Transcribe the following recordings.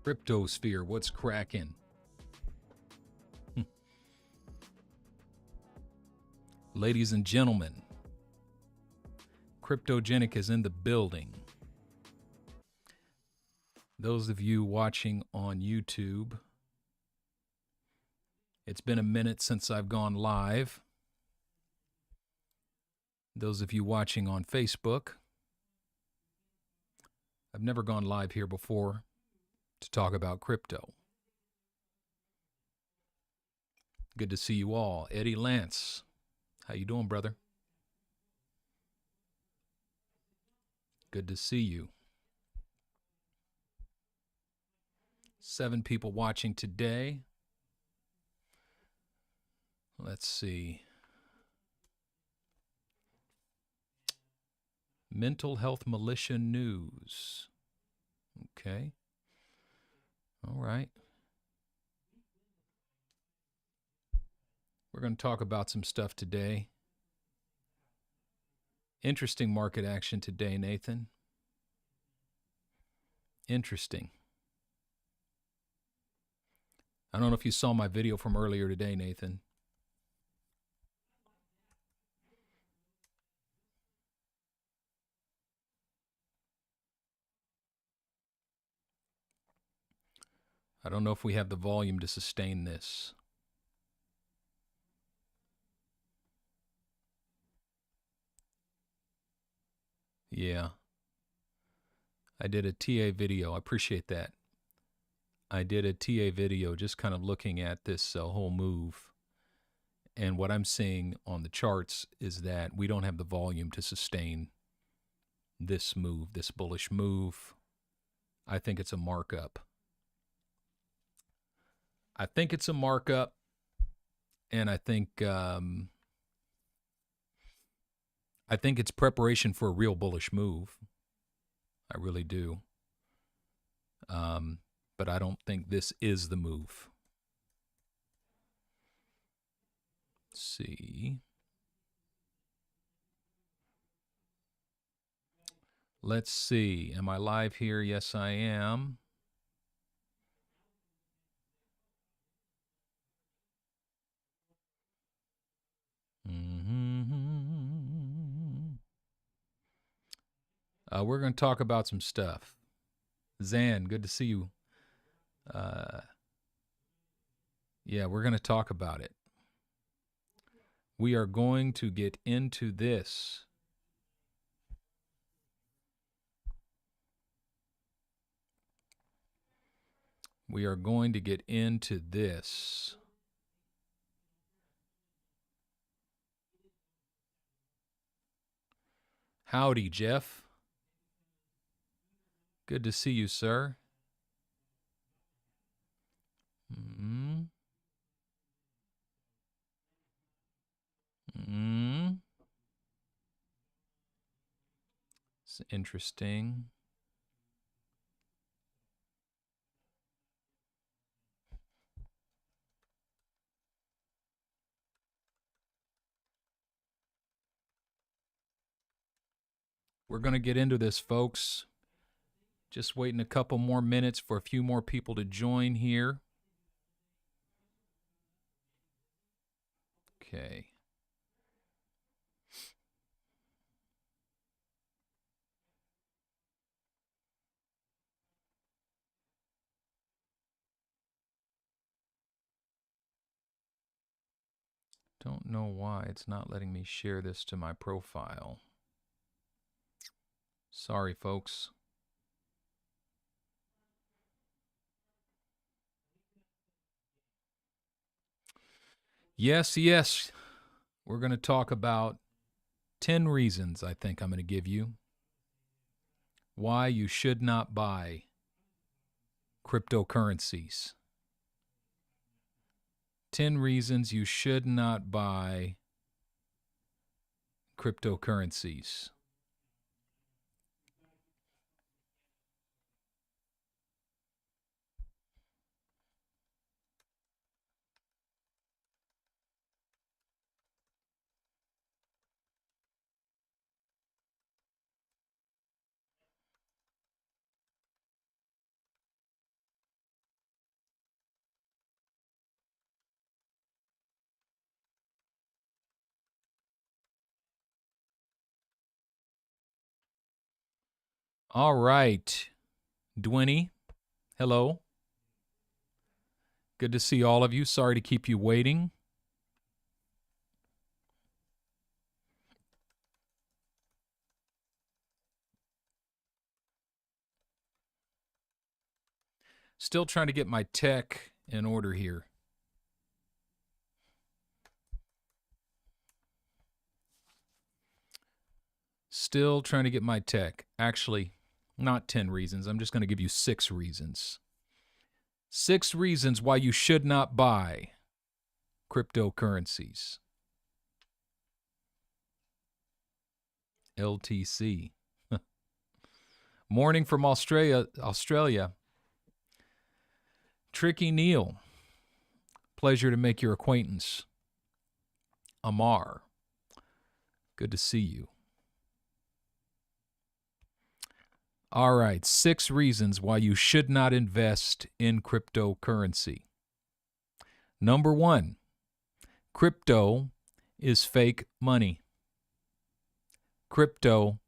Cryptosphere, what's cracking? Ladies and gentlemen, Cryptogenic is in the building. Those of you watching on YouTube, it's been a minute since I've gone live. Those of you watching on Facebook, I've never gone live here before to talk about crypto. Good to see you all. Eddie Lance, how you doing, brother? Good to see you. 7 people watching today. Let's see. Mental Health Militia News. Okay. All right. We're going to talk about some stuff today. Interesting market action today, Nathan. Interesting. I don't know if you saw my video from earlier today, Nathan. I don't know if we have the volume to sustain this. Yeah. I did a TA video. I appreciate that. I did a TA video just kind of looking at this whole move. And what I'm seeing on the charts is that we don't have the volume to sustain this move, this bullish move. I think it's a markup. I think it's a markup. And I think it's preparation for a real bullish move. I really do. But I don't think this is the move. Let's see. Let's see. Am I live here? Yes, I am. We're going to talk about some stuff. Zan, good to see you. Yeah, we're going to talk about it. We are going to get into this. We are going to get into this. Howdy, Jeff. Good to see you, sir. It's interesting. We're going to get into this, folks. Just waiting a couple more minutes for a few more people to join here. Okay. Don't know why it's not letting me share this to my profile. Sorry, folks. Yes, yes. We're going to talk about 10 reasons I think I'm going to give you why you should not buy cryptocurrencies. 10 reasons you should not buy cryptocurrencies. All right. Dwynny, hello. Good to see all of you. Sorry to keep you waiting. Still trying to get my tech in order here. Still trying to get my tech. Actually, not 10 reasons. I'm just going to give you 6 reasons. 6 reasons why you should not buy cryptocurrencies. LTC. Morning from Australia. Tricky Neil. Pleasure to make your acquaintance. Amar. Good to see you. All right, 6 reasons why you should not invest in cryptocurrency. Number 1, crypto is fake money. Crypto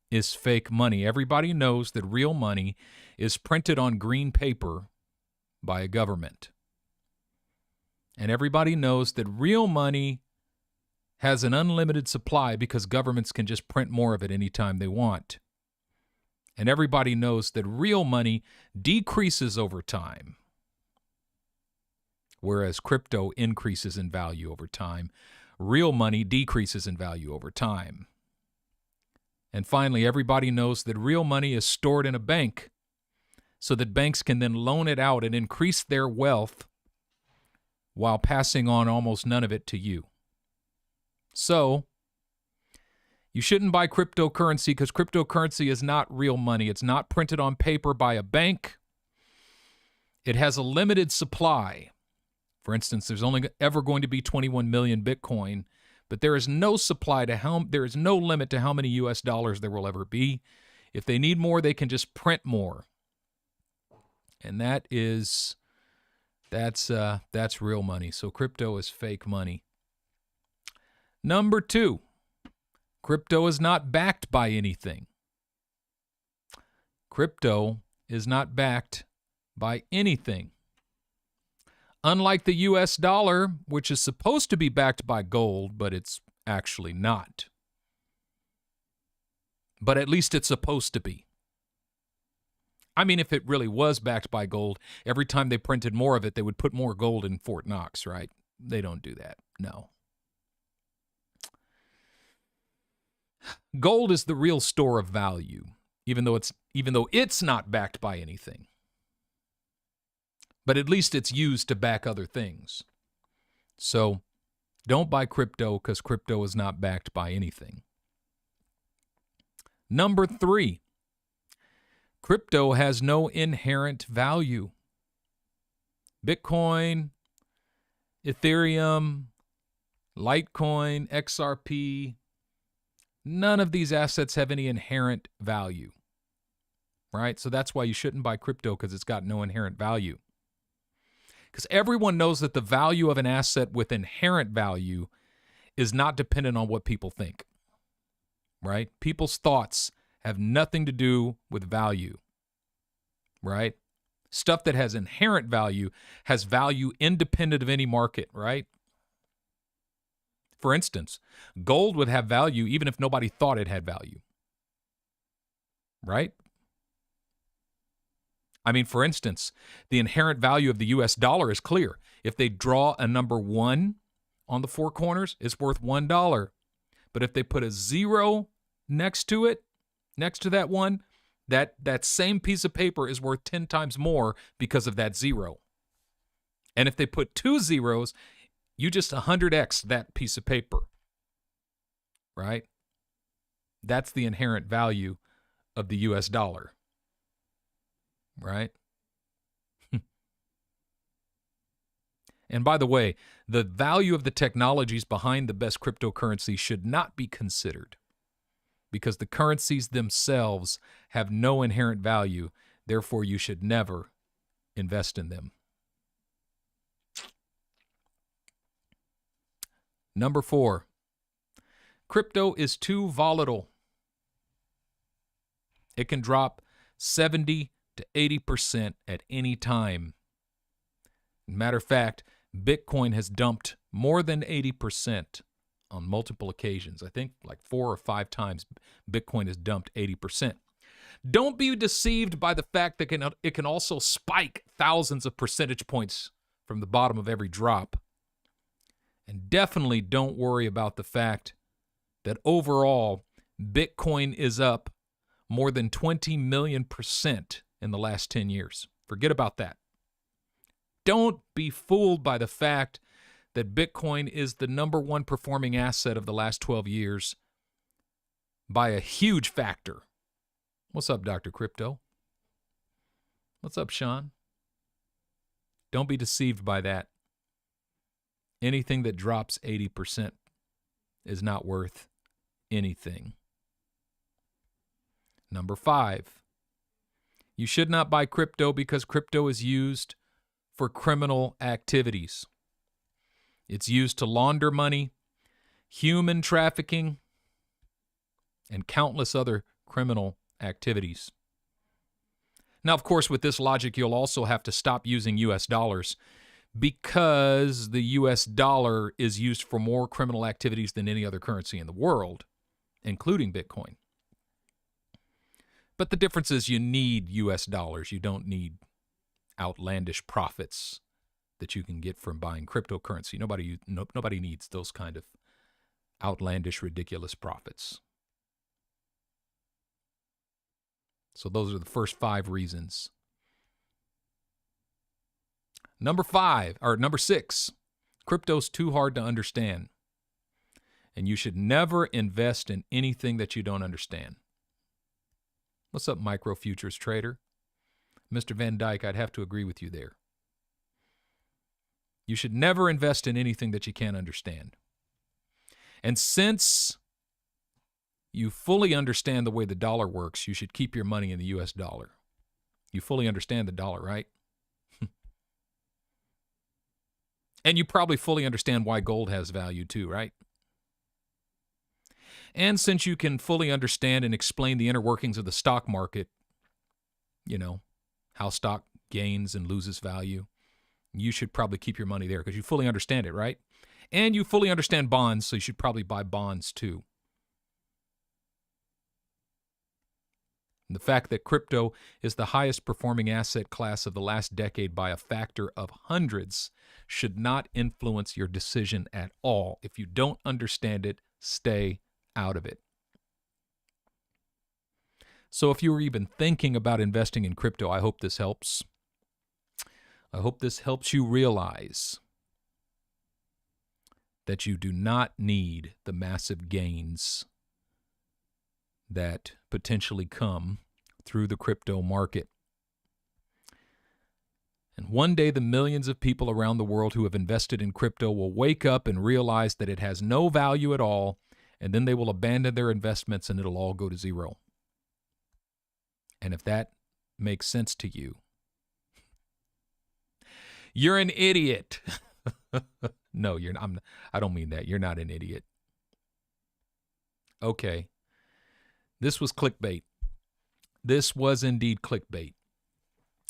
is fake money. Everybody knows that real money is printed on green paper by a government. And everybody knows that real money has an unlimited supply because governments can just print more of it anytime they want. And everybody knows that real money decreases over time, whereas crypto increases in value over time. Real money decreases in value over time. And finally, everybody knows that real money is stored in a bank so that banks can then loan it out and increase their wealth while passing on almost none of it to you. So, you shouldn't buy cryptocurrency because cryptocurrency is not real money. It's not printed on paper by a bank. It has a limited supply. For instance, there's only ever going to be 21 million Bitcoin, but there is no supply to there is no limit to how many US dollars there will ever be. If they need more, they can just print more. And that's real money. So crypto is fake money. Number 2, crypto is not backed by anything. Crypto is not backed by anything. Unlike the US dollar, which is supposed to be backed by gold, but it's actually not. But at least it's supposed to be. I mean, if it really was backed by gold, every time they printed more of it, they would put more gold in Fort Knox, right? They don't do that. No. Gold is the real store of value, even though it's not backed by anything. But at least it's used to back other things. So don't buy crypto because crypto is not backed by anything. Number 3, crypto has no inherent value. Bitcoin, Ethereum, Litecoin, XRP, none of these assets have any inherent value, right? So that's why you shouldn't buy crypto because it's got no inherent value. Because everyone knows that the value of an asset with inherent value is not dependent on what people think, right? People's thoughts have nothing to do with value, right? Stuff that has inherent value has value independent of any market, right? For instance, gold would have value even if nobody thought it had value, right? I mean, for instance, the inherent value of the US dollar is clear. If they draw a number 1 on the 4 corners, it's worth $1. But if they put a 0 next to it, next to that 1, that same piece of paper is worth 10 times more because of that 0. And if they put 2 zeros, you just 100x that piece of paper, right? That's the inherent value of the US dollar, right? And by the way, the value of the technologies behind the best cryptocurrency should not be considered because the currencies themselves have no inherent value. Therefore, you should never invest in them. Number 4, crypto is too volatile. It can drop 70 to 80% at any time. Matter of fact, Bitcoin has dumped more than 80% on multiple occasions. I think like 4 or 5 times Bitcoin has dumped 80%. Don't be deceived by the fact that it can also spike thousands of percentage points from the bottom of every drop. And definitely don't worry about the fact that overall, Bitcoin is up more than 20 million% in the last 10 years. Forget about that. Don't be fooled by the fact that Bitcoin is the #1 performing asset of the last 12 years by a huge factor. What's up, Dr. Crypto? What's up, Sean? Don't be deceived by that. Anything that drops 80% is not worth anything. Number 5, you should not buy crypto because crypto is used for criminal activities. It's used to launder money, human trafficking, and countless other criminal activities. Now, of course, with this logic, you'll also have to stop using U.S. dollars because the U.S. dollar is used for more criminal activities than any other currency in the world, including Bitcoin. But the difference is you need U.S. dollars. You don't need outlandish profits that you can get from buying cryptocurrency. Nobody needs those kind of outlandish, ridiculous profits. So those are the first 5 reasons. Number 6, crypto's too hard to understand. And you should never invest in anything that you don't understand. What's up, micro futures trader? Mr. Van Dyke, I'd have to agree with you there. You should never invest in anything that you can't understand. And since you fully understand the way the dollar works, you should keep your money in the U.S. dollar. You fully understand the dollar, right? And you probably fully understand why gold has value too, right? And since you can fully understand and explain the inner workings of the stock market, you know, how stock gains and loses value, you should probably keep your money there because you fully understand it, right? And you fully understand bonds, so you should probably buy bonds too. And the fact that crypto is the highest performing asset class of the last decade by a factor of hundreds should not influence your decision at all. If you don't understand it, stay out of it. So if you were even thinking about investing in crypto, I hope this helps. I hope this helps you realize that you do not need the massive gains that potentially come through the crypto market. And one day the millions of people around the world who have invested in crypto will wake up and realize that it has no value at all, and then they will abandon their investments and it'll all go to zero. And if that makes sense to you, you're an idiot. No, you're not. I don't mean that. You're not an idiot. Okay. This was clickbait. This was indeed clickbait.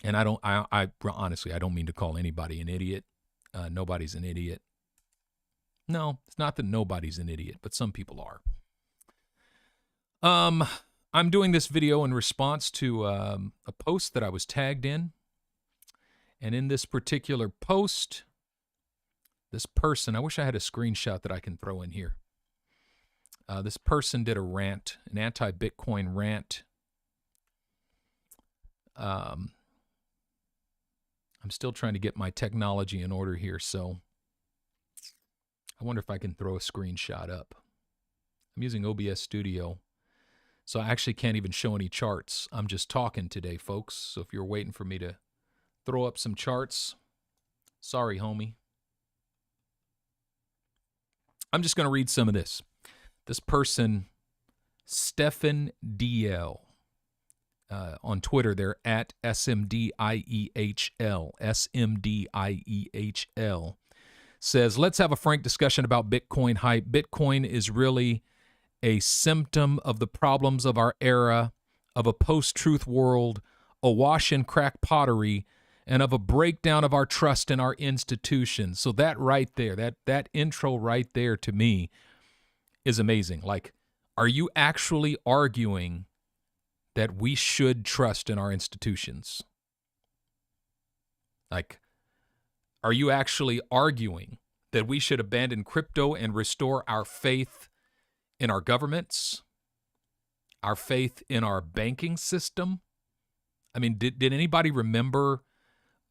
And I honestly, I don't mean to call anybody an idiot. Nobody's an idiot. No, it's not that nobody's an idiot, but some people are. I'm doing this video in response to a post that I was tagged in. And in this particular post, this person, I wish I had a screenshot that I can throw in here. This person did a rant, an anti-Bitcoin rant. I'm still trying to get my technology in order here, so I wonder if I can throw a screenshot up. I'm using OBS Studio, so I actually can't even show any charts. I'm just talking today, folks, so if you're waiting for me to throw up some charts, sorry, homie. I'm just going to read some of this. This person, Stefan DL, on Twitter, they're at SMDIEHL, SMDIEHL, says, let's have a frank discussion about Bitcoin hype. Bitcoin is really a symptom of the problems of our era of a post-truth world awash in crack pottery and of a breakdown of our trust in our institutions. So that right there, that intro right there to me is amazing. Like, are you actually arguing that we should trust in our institutions? Like, are you actually arguing that we should abandon crypto and restore our faith in our governments, our faith in our banking system? I mean, did anybody remember,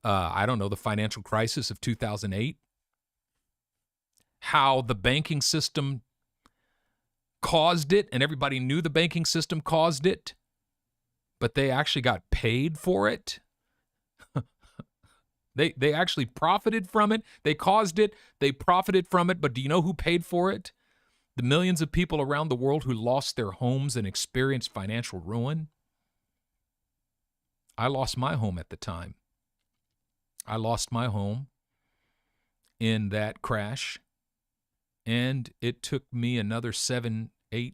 I don't know, the financial crisis of 2008? How the banking system caused it, and everybody knew the banking system caused it, but they actually got paid for it. They actually profited from it. They caused it. They profited from it. But do you know who paid for it? The millions of people around the world who lost their homes and experienced financial ruin. I lost my home at the time. I lost my home in that crash, and it took me another 7-8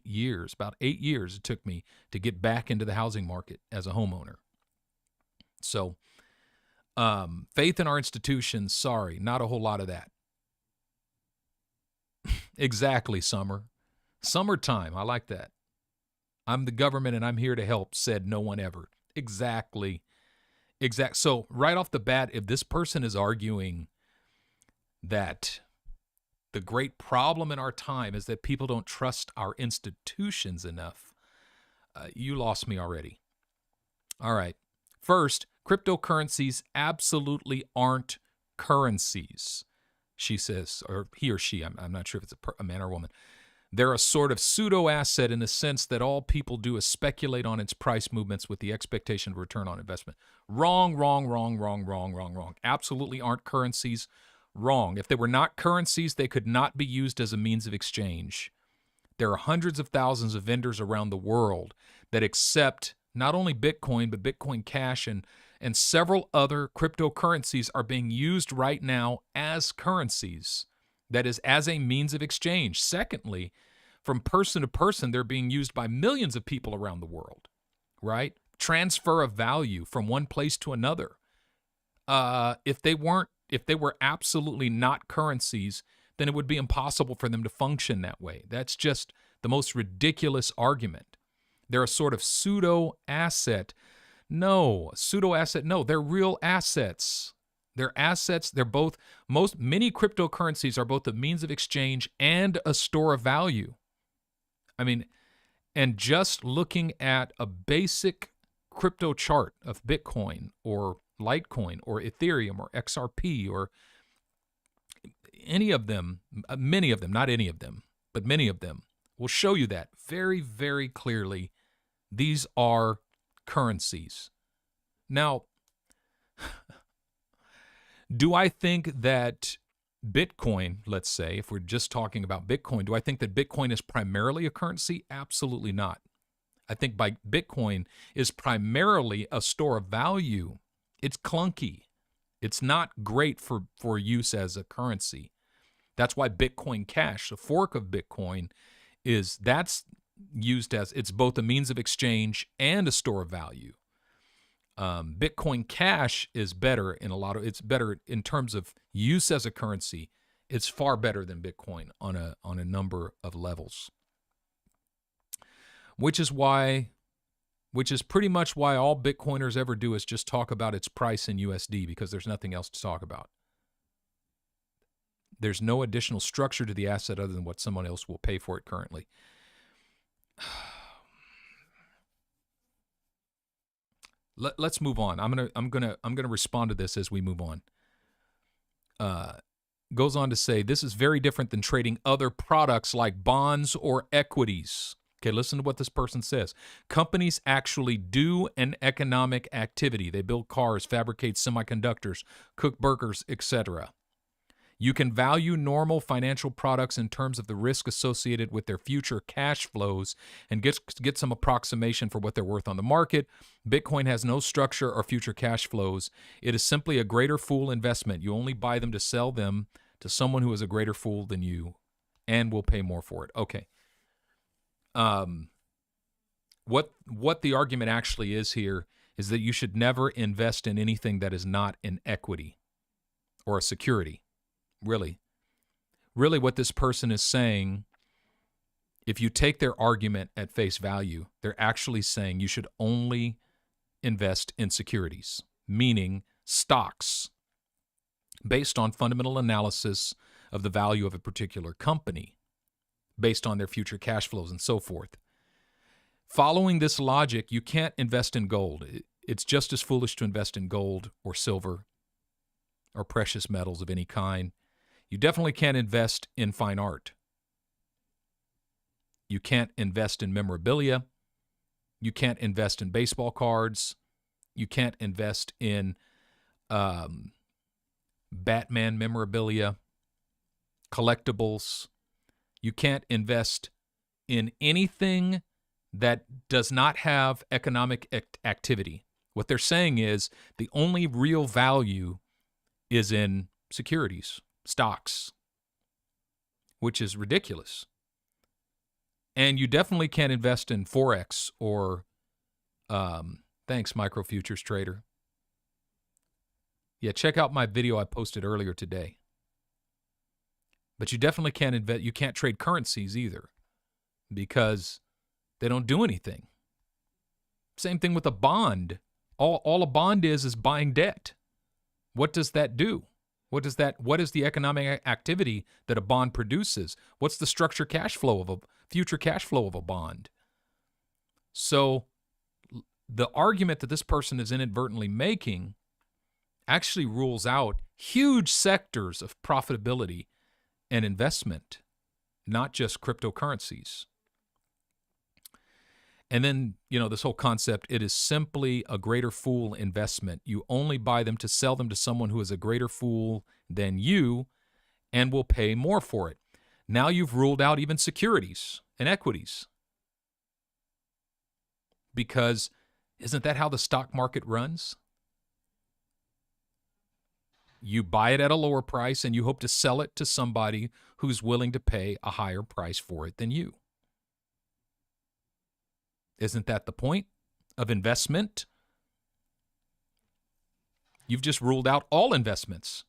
years, about 8 years it took me to get back into the housing market as a homeowner. So, faith in our institutions, sorry, not a whole lot of that. Exactly, Summertime, I like that. I'm the government and I'm here to help, said no one ever. Exactly. So right off the bat, if this person is arguing that the great problem in our time is that people don't trust our institutions enough, you lost me already. All right. First, cryptocurrencies absolutely aren't currencies, she says, or he or she, I'm not sure if it's a man or a woman. They're a sort of pseudo-asset in the sense that all people do is speculate on its price movements with the expectation of return on investment. Wrong. Absolutely aren't currencies. Wrong. If they were not currencies, they could not be used as a means of exchange. There are hundreds of thousands of vendors around the world that accept not only Bitcoin, but Bitcoin Cash and several other cryptocurrencies are being used right now as currencies. That is, as a means of exchange. Secondly, from person to person, they're being used by millions of people around the world, right? Transfer of value from one place to another. If they were absolutely not currencies, then it would be impossible for them to function that way. That's just the most ridiculous argument. They're a sort of pseudo-asset. No, they're real assets. They're assets. They're both, many cryptocurrencies are both a means of exchange and a store of value. I mean, and just looking at a basic crypto chart of Bitcoin or Litecoin or Ethereum or XRP or any of them, many of them, not any of them, but many of them will show you that very, very clearly. These are currencies. Now, do I think that Bitcoin, let's say, if we're just talking about Bitcoin, do I think that Bitcoin is primarily a currency? Absolutely not. I think Bitcoin is primarily a store of value. It's clunky. It's not great for use as a currency. That's why Bitcoin Cash, a fork of Bitcoin, that's used as, it's both a means of exchange and a store of value. Bitcoin Cash is better it's better in terms of use as a currency. It's far better than Bitcoin on a number of levels. Which is pretty much why all Bitcoiners ever do is just talk about its price in USD, because there's nothing else to talk about. There's no additional structure to the asset other than what someone else will pay for it currently. Let's move on. I'm gonna respond to this as we move on. Goes on to say, this is very different than trading other products like bonds or equities. Okay, listen to what this person says. Companies actually do an economic activity. They build cars, fabricate semiconductors, cook burgers, etc. You can value normal financial products in terms of the risk associated with their future cash flows and get some approximation for what they're worth on the market. Bitcoin has no structure or future cash flows. It is simply a greater fool investment. You only buy them to sell them to someone who is a greater fool than you and will pay more for it. Okay. What the argument actually is here is that you should never invest in anything that is not an equity or a security. Really what this person is saying, if you take their argument at face value, they're actually saying you should only invest in securities, meaning stocks, based on fundamental analysis of the value of a particular company, based on their future cash flows and so forth. Following this logic, you can't invest in gold. It's just as foolish to invest in gold or silver or precious metals of any kind. You definitely can't invest in fine art. You can't invest in memorabilia. You can't invest in baseball cards. You can't invest in Batman memorabilia, collectibles. You can't invest in anything that does not have economic activity. What they're saying is the only real value is in securities, stocks, which is ridiculous. And you definitely can't invest in Forex or, thanks, Micro Futures Trader. Yeah, check out my video I posted earlier today. But you definitely can't invest. You can't trade currencies either because they don't do anything. Same thing with a bond. All a bond is buying debt. What does that do? What is the economic activity that a bond produces? What's the structure cash flow of a future cash flow of a bond? So the argument that this person is inadvertently making actually rules out huge sectors of profitability and investment, not just cryptocurrencies. And then, this whole concept, it is simply a greater fool investment. You only buy them to sell them to someone who is a greater fool than you and will pay more for it. Now you've ruled out even securities and equities. Because isn't that how the stock market runs? You buy it at a lower price and you hope to sell it to somebody who's willing to pay a higher price for it than you. Isn't that the point of investment? You've just ruled out all investments.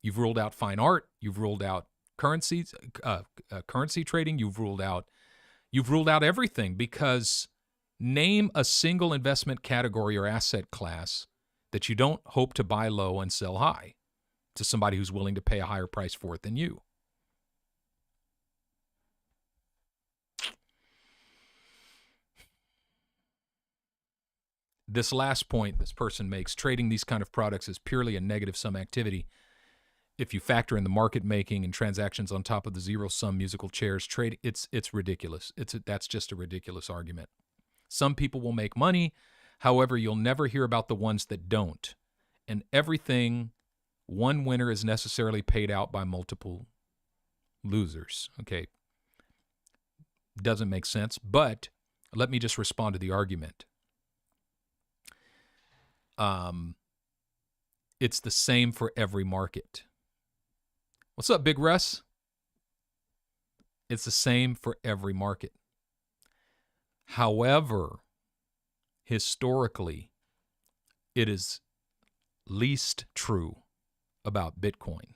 You've ruled out fine art. You've ruled out currencies, currency trading. You've ruled out everything, because name a single investment category or asset class that you don't hope to buy low and sell high to somebody who's willing to pay a higher price for it than you. This last point this person makes, trading these kind of products is purely a negative sum activity. If you factor in the market making and transactions on top of the zero sum musical chairs, it's ridiculous. That's just a ridiculous argument. Some people will make money. However, you'll never hear about the ones that don't. And one winner is necessarily paid out by multiple losers. Okay. Doesn't make sense, but let me just respond to the argument. It's the same for every market. What's up, Big Russ? It's the same for every market. However, historically, it is least true about Bitcoin.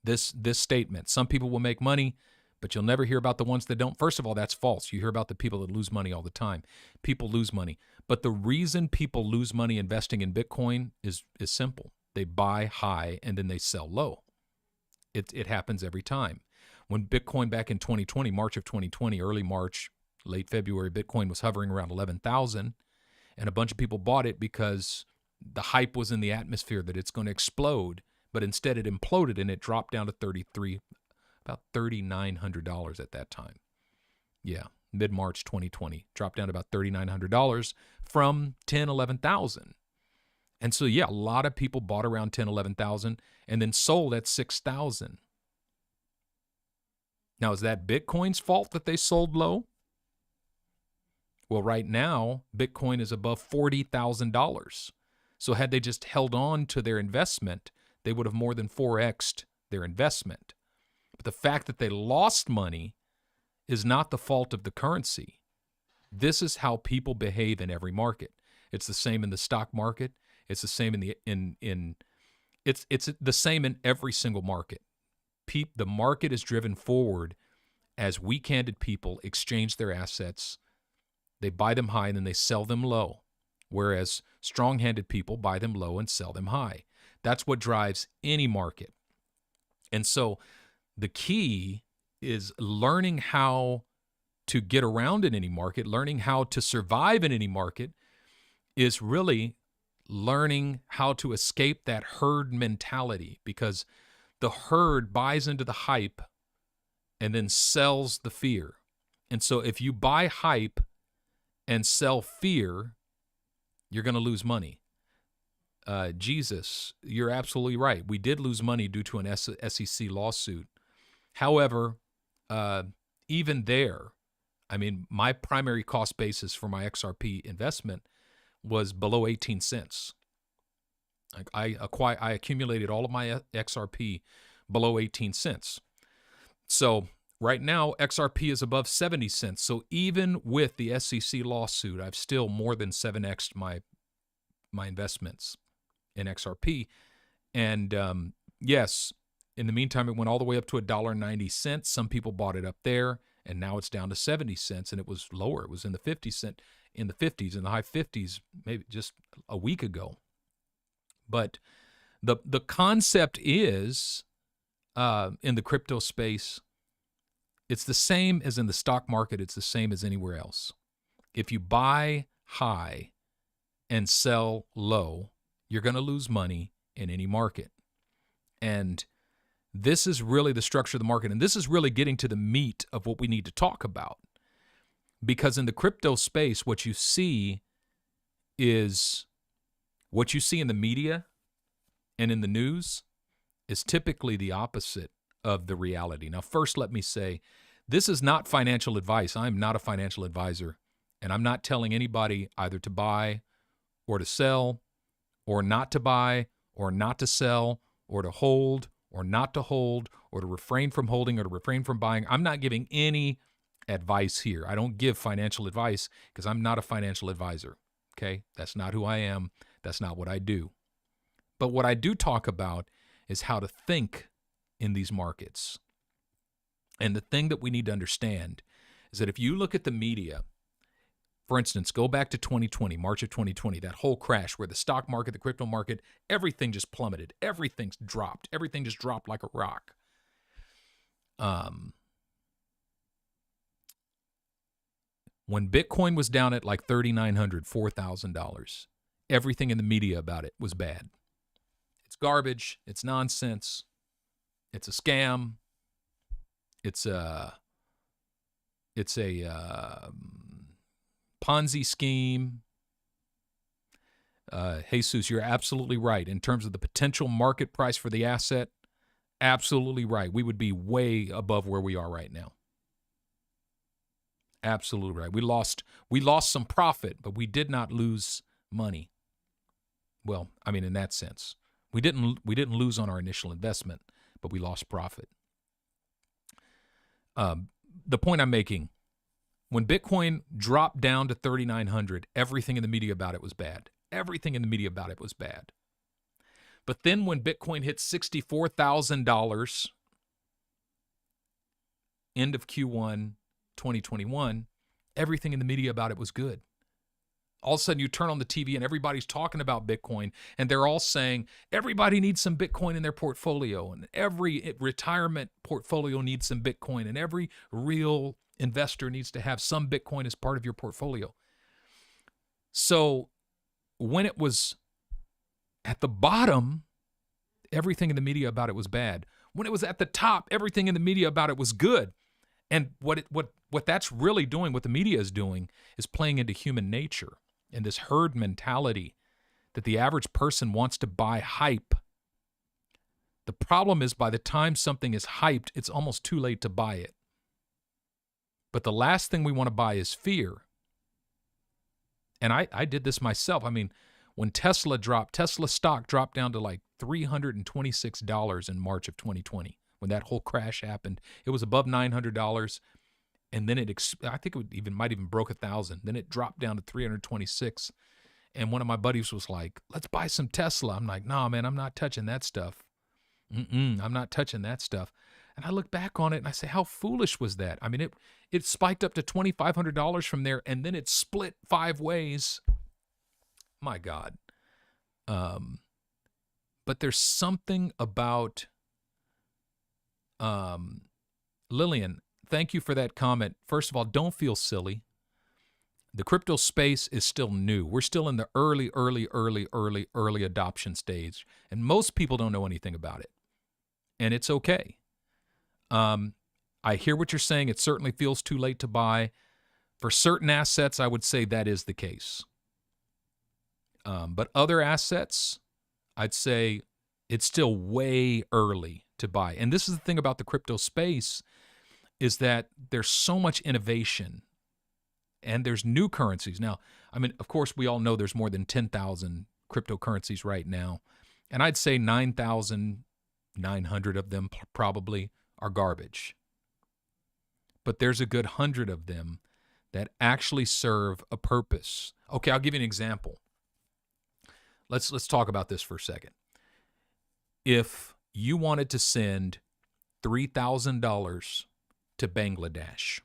This statement, some people will make money, but you'll never hear about the ones that don't. First of all, that's false. You hear about the people that lose money all the time. People lose money. But the reason people lose money investing in Bitcoin is simple. They buy high and then they sell low. It happens every time. When Bitcoin back in 2020, March of 2020, early March, late February, Bitcoin was hovering around 11,000, and a bunch of people bought it because the hype was in the atmosphere that it's going to explode, but instead it imploded and it dropped down to about $3,900 at that time. Yeah, mid-March 2020, dropped down to about $3,900 from 10, 11,000. And so, yeah, a lot of people bought around 10, 11,000 and then sold at 6,000. Now, is that Bitcoin's fault that they sold low? Well, right now, Bitcoin is above $40,000. So had they just held on to their investment, they would have more than 4x'd their investment. But the fact that they lost money is not the fault of the currency. This is how people behave in every market. It's the same in the stock market. It's the same it's the same in every single market. The market is driven forward as weak-handed people exchange their assets. They buy them high and then they sell them low, whereas strong-handed people buy them low and sell them high. That's what drives any market. And so the key is learning how to get around in any market, learning how to survive in any market, is really learning how to escape that herd mentality, because the herd buys into the hype and then sells the fear. And so if you buy hype and sell fear, you're going to lose money. Jesus, you're absolutely right. We did lose money due to an SEC lawsuit. However, even there, I mean, my primary cost basis for my XRP investment was below 18 cents. I accumulated all of my XRP below 18 cents. So right now, XRP is above 70 cents. So even with the SEC lawsuit, I've still more than 7x'd my investments in XRP. And yes, in the meantime, it went all the way up to $1.90. Some people bought it up there, and now it's down to 70 cents, and it was lower. It was in the 50s, in the high 50s, maybe just a week ago. But the concept is, in the crypto space, it's the same as in the stock market. It's the same as anywhere else. If you buy high and sell low, you're going to lose money in any market. And this is really the structure of the market. And this is really getting to the meat of what we need to talk about. Because in the crypto space, what you see is what you see in the media and in the news is typically the opposite of the reality. Now, first, let me say, this is not financial advice. I'm not a financial advisor, and I'm not telling anybody either to buy or to sell or not to buy or not to sell or to hold or not to hold or to refrain from holding or to refrain from buying. I'm not giving any advice here. I don't give financial advice because I'm not a financial advisor, okay? That's not who I am. That's not what I do. But what I do talk about is how to think in these markets. And the thing that we need to understand is that if you look at the media, for instance, go back to 2020, March of 2020, that whole crash where the stock market, the crypto market, everything just plummeted. Everything's dropped. Everything just dropped like a rock. When Bitcoin was down at like $3,900, $4,000, everything in the media about it was bad. It's garbage. It's nonsense. It's a scam. It's a Ponzi scheme. Jesus, you're absolutely right. In terms of the potential market price for the asset, absolutely right. We would be way above where we are right now. Absolutely right. We lost some profit, but we did not lose money. Well, I mean, in that sense, we didn't lose on our initial investment, but we lost profit. The point I'm making, when Bitcoin dropped down to 3,900, everything in the media about it was bad. Everything in the media about it was bad. But then when Bitcoin hit $64,000, end of Q1 2021, everything in the media about it was good. All of a sudden you turn on the TV and everybody's talking about Bitcoin, and they're all saying everybody needs some Bitcoin in their portfolio, and every retirement portfolio needs some Bitcoin, and every real investor needs to have some Bitcoin as part of your portfolio. So when it was at the bottom, everything in the media about it was bad. When it was at the top, everything in the media about it was good. And what that's really doing, what the media is doing, is playing into human nature and this herd mentality that the average person wants to buy hype. The problem is by the time something is hyped, it's almost too late to buy it. But the last thing we want to buy is fear. And I did this myself. I mean, when Tesla stock dropped down to like $326 in March of 2020, when that whole crash happened, it was above $900. And then I think it might even broke 1,000. Then it dropped down to 326. And one of my buddies was like, let's buy some Tesla. I'm like, nah, man, I'm not touching that stuff. I'm not touching that stuff. And I look back on it and I say, how foolish was that? I mean, it spiked up to $2,500 from there, and then it split 5 ways. My God. But there's something about Lillian, thank you for that comment. First of all, don't feel silly. The crypto space is still new. We're still in the early adoption stage, and most people don't know anything about it, and it's okay. I hear what you're saying. It certainly feels too late to buy. For certain assets, I would say that is the case. But other assets, I'd say it's still way early to buy. And this is the thing about the crypto space, is that there's so much innovation and there's new currencies. Now, I mean, of course, we all know there's more than 10,000 cryptocurrencies right now. And I'd say 9,900 of them probably are garbage. But there's a good 100 of them that actually serve a purpose. Okay, I'll give you an example. Let's talk about this for a second. If you wanted to send $3,000 to Bangladesh,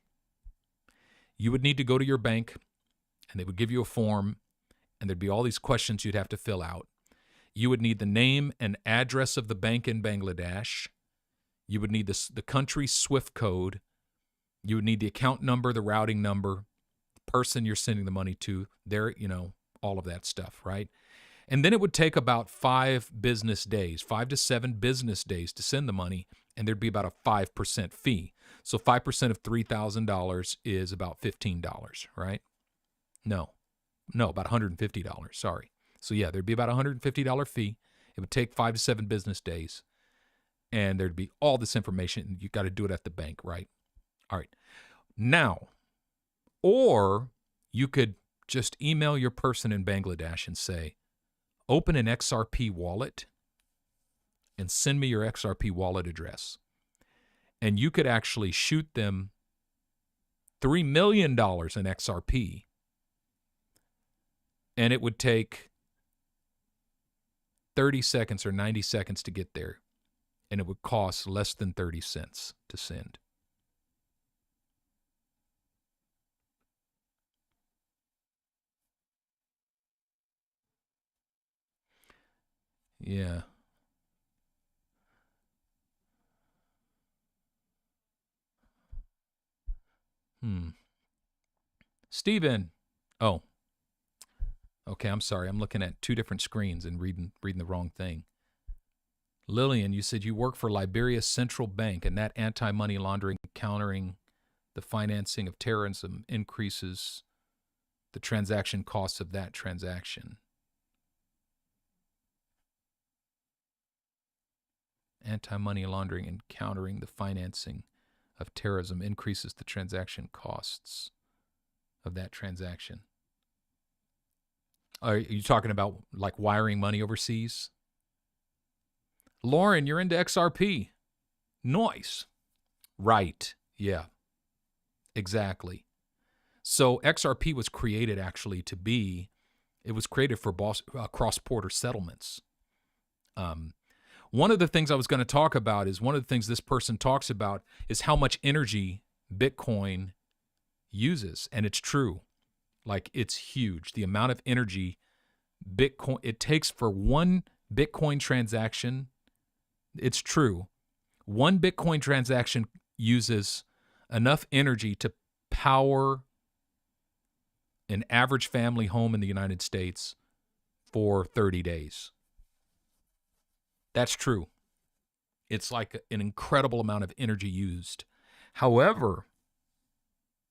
you would need to go to your bank, and they would give you a form, and there'd be all these questions you'd have to fill out. You would need the name and address of the bank in Bangladesh. You would need the country SWIFT code. You would need the account number, the routing number, the person you're sending the money to, all of that stuff, right? And then it would take about 5 business days, 5 to 7 business days to send the money, and there'd be about a 5% fee. So 5% of $3,000 is about $15, right? No, about $150, sorry. So yeah, there'd be about a $150 fee. It would take 5 to 7 business days, and there'd be all this information. You got to do it at the bank, right? All right. Now, or you could just email your person in Bangladesh and say, open an XRP wallet and send me your XRP wallet address. And you could actually shoot them $3 million in XRP. And it would take 30 seconds or 90 seconds to get there. And it would cost less than 30 cents to send. Yeah. Steven. Oh. Okay, I'm sorry. I'm looking at 2 different screens and reading the wrong thing. Lillian, you said you work for Liberia's central bank, and that anti-money laundering, countering the financing of terrorism, increases the transaction costs of that transaction. Anti-money laundering and countering the financing of terrorism increases the transaction costs of that transaction. Are you talking about like wiring money overseas? Lauren, you're into XRP. Nice. Right. Yeah. Exactly. So XRP was created actually it was created for cross-border settlements. One of the things I was going to talk about is one of the things this person talks about is how much energy Bitcoin uses. And it's true. Like, it's huge. The amount of energy Bitcoin it takes for one Bitcoin transaction. It's true. One Bitcoin transaction uses enough energy to power an average family home in the United States for 30 days. That's true. It's like an incredible amount of energy used. However,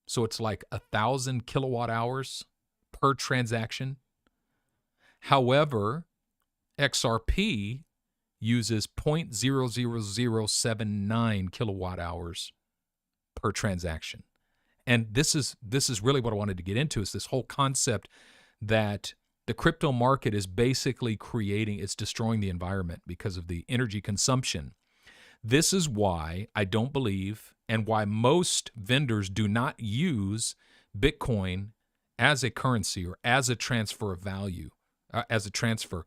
so it's like 1,000 kilowatt hours per transaction. However, XRP uses 0.00079 kilowatt hours per transaction. And this is really what I wanted to get into, is this whole concept that the crypto market is basically it's destroying the environment because of the energy consumption. This is why I don't believe, and why most vendors do not use Bitcoin as a currency or as a transfer of value, as a transfer.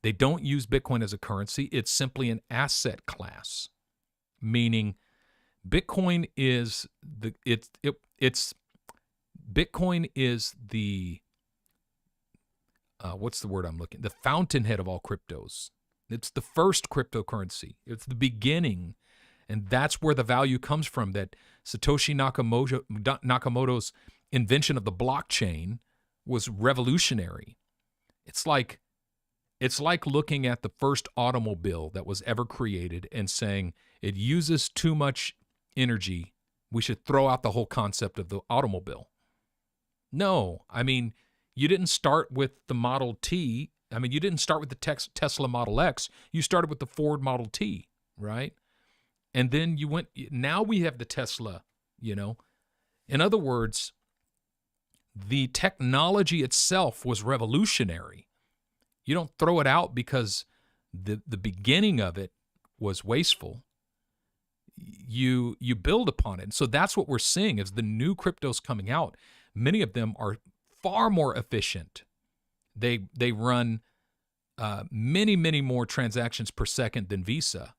They don't use Bitcoin as a currency. It's simply an asset class, meaning Bitcoin is Bitcoin is the what's the word I'm looking? The fountainhead of all cryptos. It's the first cryptocurrency. It's the beginning, and that's where the value comes from. That Satoshi Nakamoto's invention of the blockchain was revolutionary. It's like looking at the first automobile that was ever created and saying it uses too much energy. We should throw out the whole concept of the automobile. No, I mean, you didn't start with the Model T. I mean, you didn't start with the Tesla Model X. You started with the Ford Model T, right? And then now we have the Tesla, In other words, the technology itself was revolutionary. You don't throw it out because the beginning of it was wasteful. You build upon it. And so that's what we're seeing as the new cryptos coming out. Many of them are far more efficient. They run many, many more transactions per second than Visa,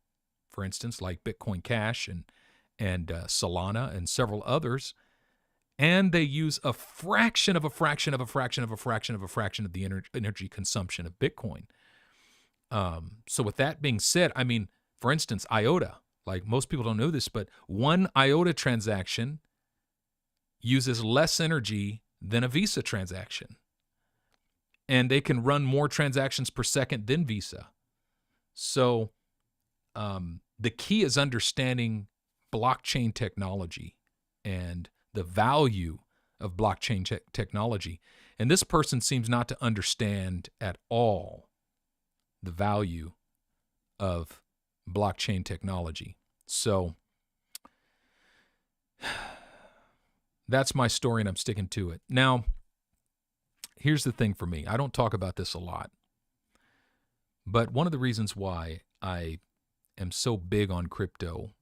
for instance, like Bitcoin Cash and Solana and several others. And they use a fraction of a fraction of a fraction of a fraction of a fraction of the energy consumption of Bitcoin. So with that being said, I mean, for instance, IOTA, like most people don't know this, but one IOTA transaction uses less energy than a Visa transaction. And they can run more transactions per second than Visa. So the key is understanding blockchain technology and the value of blockchain technology. And this person seems not to understand at all the value of blockchain technology. So that's my story, and I'm sticking to it. Now, here's the thing for me. I don't talk about this a lot, but one of the reasons why I am so big on crypto,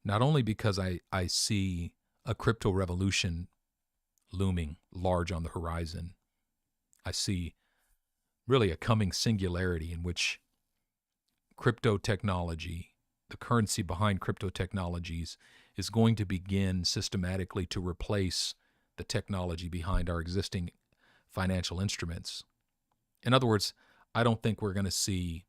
not only because I see a crypto revolution looming large on the horizon, I see really a coming singularity in which crypto technology, the currency behind crypto technologies, is going to begin systematically to replace the technology behind our existing financial instruments. In other words, I don't think we're going to see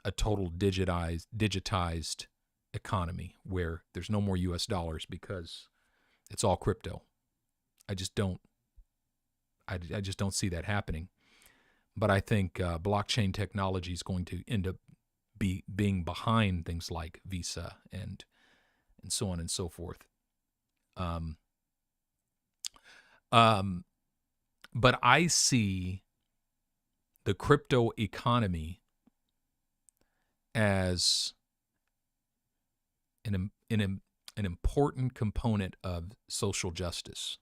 a total digitized economy where there's no more US dollars because it's all crypto. I just don't see that happening. But I think blockchain technology is going to end up being behind things like Visa and so on and so forth. But I see the crypto economy as an important component of social justice.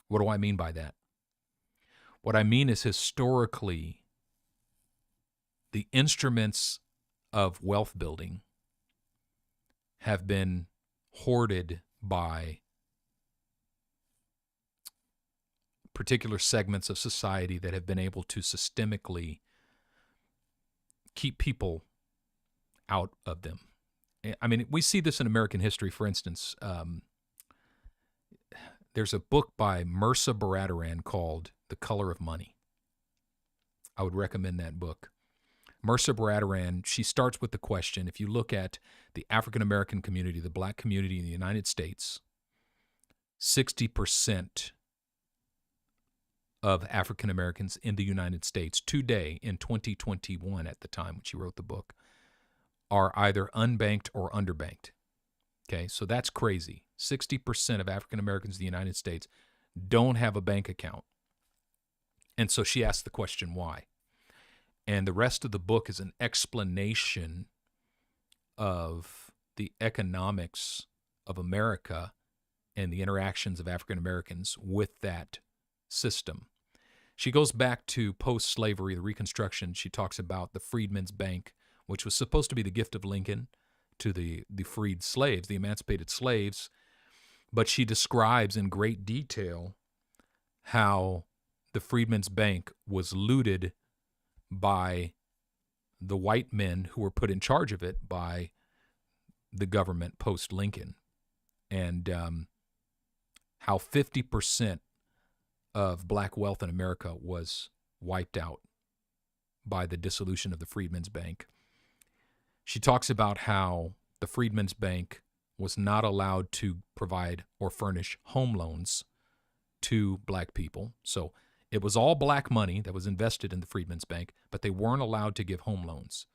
What do I mean by that? What I mean is historically, the instruments of wealth building have been hoarded by particular segments of society that have been able to systemically keep people out of them. I mean, we see this in American history. For instance, there's a book by Mirza Baradaran called The Color of Money. I would recommend that book. Mirza Baradaran, she starts with the question, if you look at the African-American community, the black community in the United States, 60% of African-Americans in the United States today in 2021 at the time when she wrote the book are either unbanked or underbanked. Okay, so that's crazy. 60% of African-Americans in the United States don't have a bank account. And so she asked the question, why? And the rest of the book is an explanation of the economics of America and the interactions of African Americans with that system. She goes back to post-slavery, the Reconstruction. She talks about the Freedmen's Bank, which was supposed to be the gift of Lincoln, to the freed slaves, the emancipated slaves, but she describes in great detail how the Freedmen's Bank was looted by the white men who were put in charge of it by the government post-Lincoln, and how 50% of black wealth in America was wiped out by the dissolution of the Freedmen's Bank. She talks about how the Freedmen's Bank was not allowed to provide or furnish home loans to black people. So it was all black money that was invested in the Freedmen's Bank, but they weren't allowed to give home loans.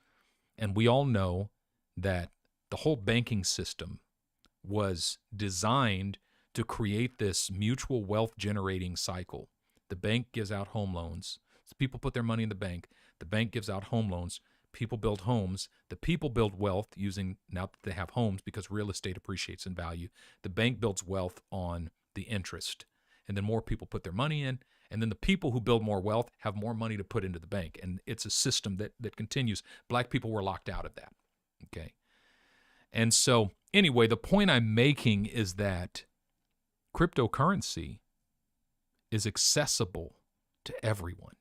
And we all know that the whole banking system was designed to create this mutual wealth generating cycle. The bank gives out home loans. So people put their money in the bank. The bank gives out home loans. People build homes. The people build wealth using, now that they have homes, because real estate appreciates in value. The bank builds wealth on the interest. And then more people put their money in. And then the people who build more wealth have more money to put into the bank. And it's a system that continues. Black people were locked out of that. Okay. And so, anyway, the point I'm making is that cryptocurrency is accessible to everyone.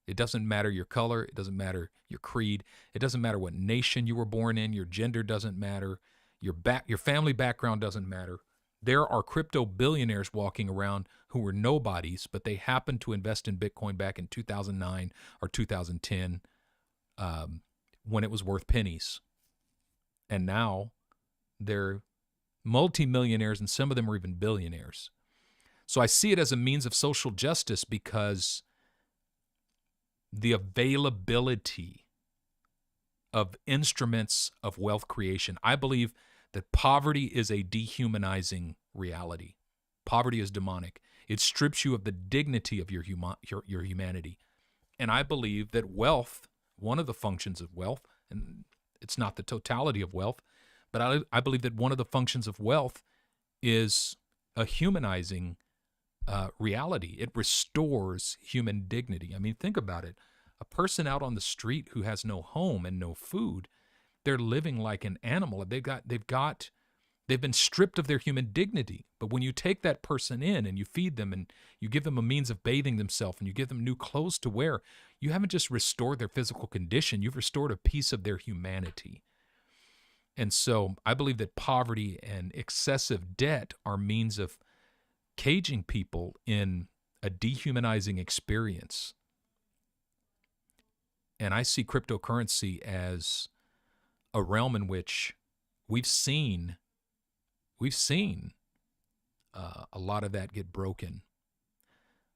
It doesn't matter your color. It doesn't matter your creed. It doesn't matter what nation you were born in. Your gender doesn't matter. Your family background doesn't matter. There are crypto billionaires walking around who were nobodies, but they happened to invest in Bitcoin back in 2009 or 2010 when it was worth pennies. And now they're multimillionaires, and some of them are even billionaires. So I see it as a means of social justice because the availability of instruments of wealth creation. I believe that poverty is a dehumanizing reality. Poverty is demonic. It strips you of the dignity of your humanity. And I believe that wealth, one of the functions of wealth, and it's not the totality of wealth, but I believe that one of the functions of wealth is a humanizing reality. It restores human dignity. I mean, think about it. A person out on the street who has no home and no food, they're living like an animal. They've been stripped of their human dignity. But when you take that person in and you feed them and you give them a means of bathing themselves and you give them new clothes to wear, you haven't just restored their physical condition, you've restored a piece of their humanity. And so I believe that poverty and excessive debt are means of caging people in a dehumanizing experience. And I see cryptocurrency as a realm in which we've seen a lot of that get broken.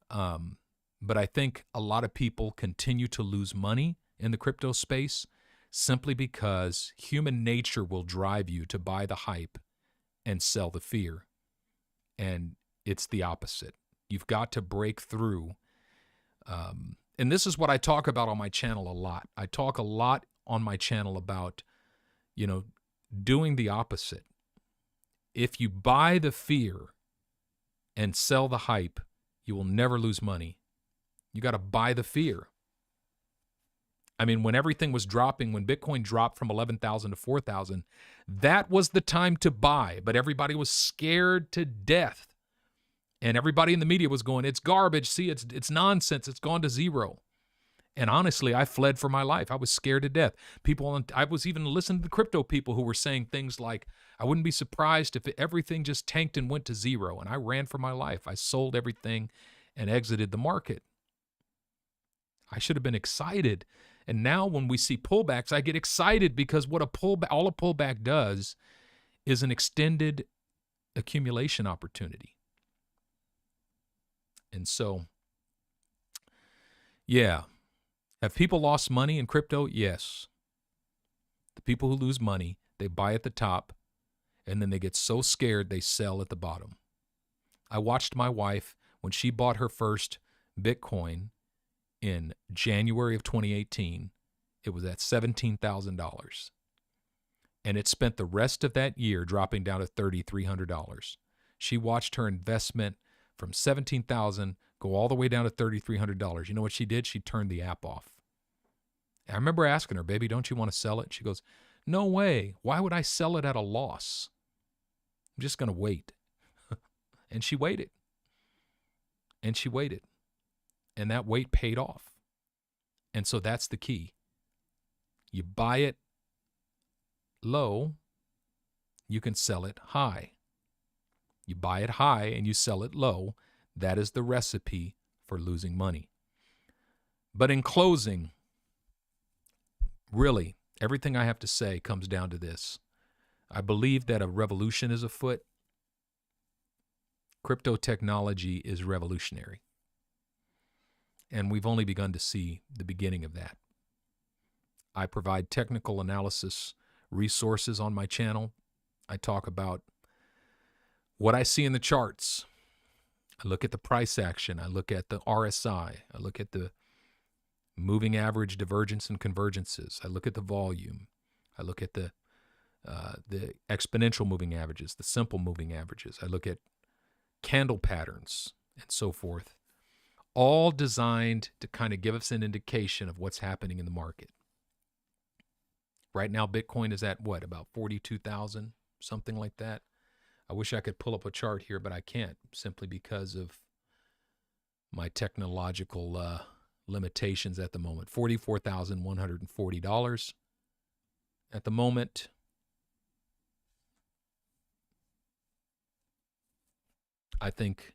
But I think a lot of people continue to lose money in the crypto space simply because human nature will drive you to buy the hype and sell the fear. And it's the opposite. You've got to break through. And this is what I talk about on my channel a lot. I talk a lot on my channel about, doing the opposite. If you buy the fear and sell the hype, you will never lose money. You got to buy the fear. I mean, when everything was dropping, when Bitcoin dropped from 11,000 to 4,000, that was the time to buy. But everybody was scared to death. And everybody in the media was going, it's garbage. See, it's nonsense. It's gone to zero. And honestly, I fled for my life. I was scared to death. I was even listening to the crypto people who were saying things like, I wouldn't be surprised if everything just tanked and went to zero. And I ran for my life. I sold everything and exited the market. I should have been excited. And now when we see pullbacks, I get excited because what all a pullback does is an extended accumulation opportunity. And so, yeah. Have people lost money in crypto? Yes. The people who lose money, they buy at the top, and then they get so scared they sell at the bottom. I watched my wife when she bought her first Bitcoin in January of 2018. It was at $17,000. And it spent the rest of that year dropping down to $3,300. She watched her investment from $17,000 go all the way down to $3,300. You know what she did? She turned the app off. I remember asking her, baby, don't you want to sell it? She goes, No way. Why would I sell it at a loss? I'm just going to wait. And she waited. And she waited. And that wait paid off. And so that's the key. You buy it low, you can sell it high. You buy it high and you sell it low. That is the recipe for losing money. But in closing, really, everything I have to say comes down to this. I believe that a revolution is afoot. Crypto technology is revolutionary. And we've only begun to see the beginning of that. I provide technical analysis resources on my channel. I talk about what I see in the charts. I look at the price action. I look at the RSI. I look at the moving average divergence and convergences. I look at the volume. I look at the exponential moving averages, the simple moving averages. I look at candle patterns and so forth, all designed to kind of give us an indication of what's happening in the market. Right now, Bitcoin is at what, about 42,000, something like that. I wish I could pull up a chart here, but I can't, simply because of my technological limitations at the moment. $44,140 at the moment. I think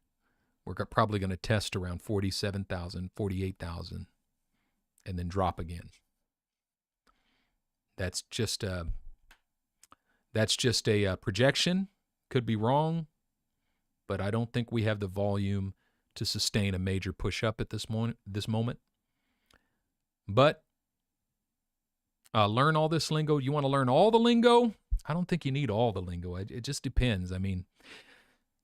we're probably going to test around 47,000, 48,000, and then drop again. That's just a projection. Could be wrong, but I don't think we have the volume to sustain a major push up at this moment. But learn all this lingo. You want to learn all the lingo? I don't think you need all the lingo. It just depends. I mean,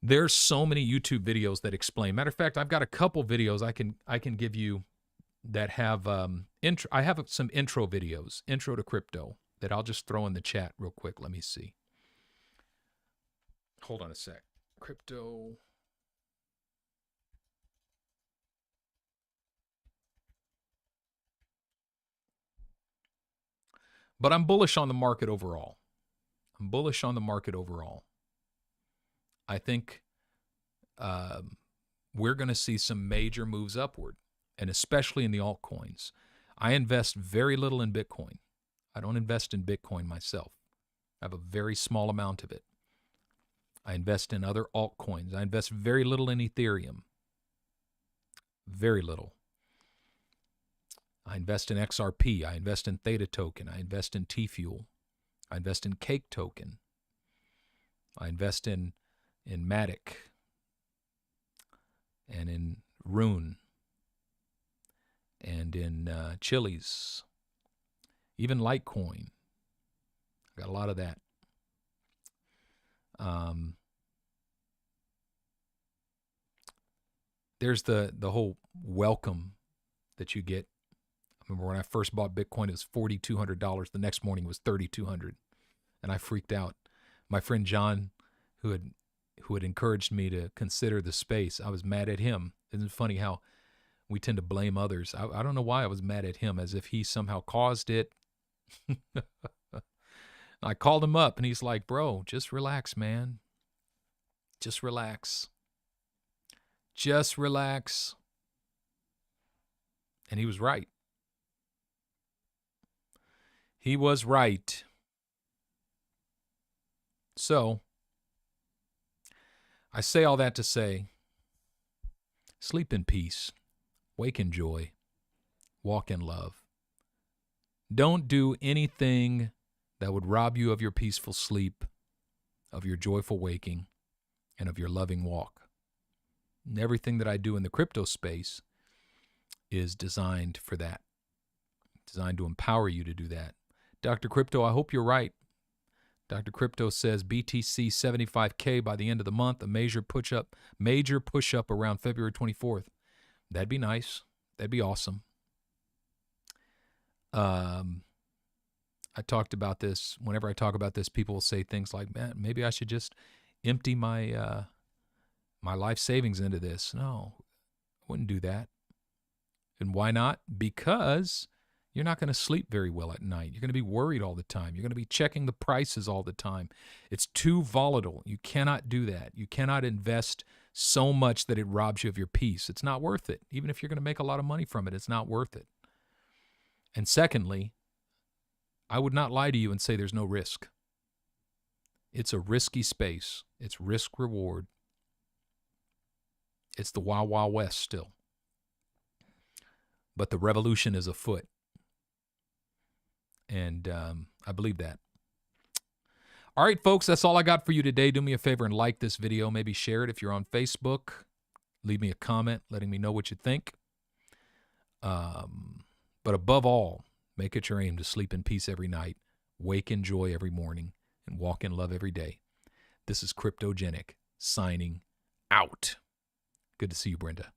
there's so many YouTube videos that explain. Matter of fact, I've got a couple videos I can give you that have intro. I have some intro videos, intro to crypto, that I'll just throw in the chat real quick. Let me see. Hold on a sec. Crypto. But I'm bullish on the market overall. I think we're going to see some major moves upward, and especially in the altcoins. I invest very little in Bitcoin. I don't invest in Bitcoin myself. I have a very small amount of it. I invest in other altcoins. I invest very little in Ethereum. Very little. I invest in XRP. I invest in Theta token. I invest in T-Fuel. I invest in Cake token. I invest in Matic and in Rune and in Chiliz, even Litecoin. I got a lot of that. There's the whole welcome that you get. I remember when I first bought Bitcoin, it was $4,200. The next morning it was $3,200, and I freaked out. My friend John, who had encouraged me to consider the space, I was mad at him. Isn't it funny how we tend to blame others? I don't know why I was mad at him, as if he somehow caused it. I called him up, and he's like, bro, just relax, man. Just relax. Just relax. And he was right. He was right. So, I say all that to say, sleep in peace, wake in joy, walk in love. Don't do anything that would rob you of your peaceful sleep, of your joyful waking, and of your loving walk. And everything that I do in the crypto space is designed for that, designed to empower you to do that. Dr. Crypto, I hope you're right. Dr. Crypto says BTC 75K by the end of the month, a major push-up around February 24th. That'd be nice. That'd be awesome. I talked about this. Whenever I talk about this, people will say things like, man, maybe I should just empty my my life savings into this. No, I wouldn't do that. And why not? Because You're not going to sleep very well at night. You're going to be worried all the time. You're going to be checking the prices all the time. It's too volatile. You cannot do that. You cannot invest so much that it robs you of your peace. It's not worth it. Even if you're going to make a lot of money from it, it's not worth it. And secondly, I would not lie to you and say there's no risk. It's a risky space. It's risk reward. It's the Wild Wild West still. But the revolution is afoot. And I believe that. All right, folks, that's all I got for you today. Do me a favor and like this video. Maybe share it if you're on Facebook. Leave me a comment letting me know what you think. But above all, make it your aim to sleep in peace every night, wake in joy every morning, and walk in love every day. This is Cryptogenic signing out. Good to see you, Brenda.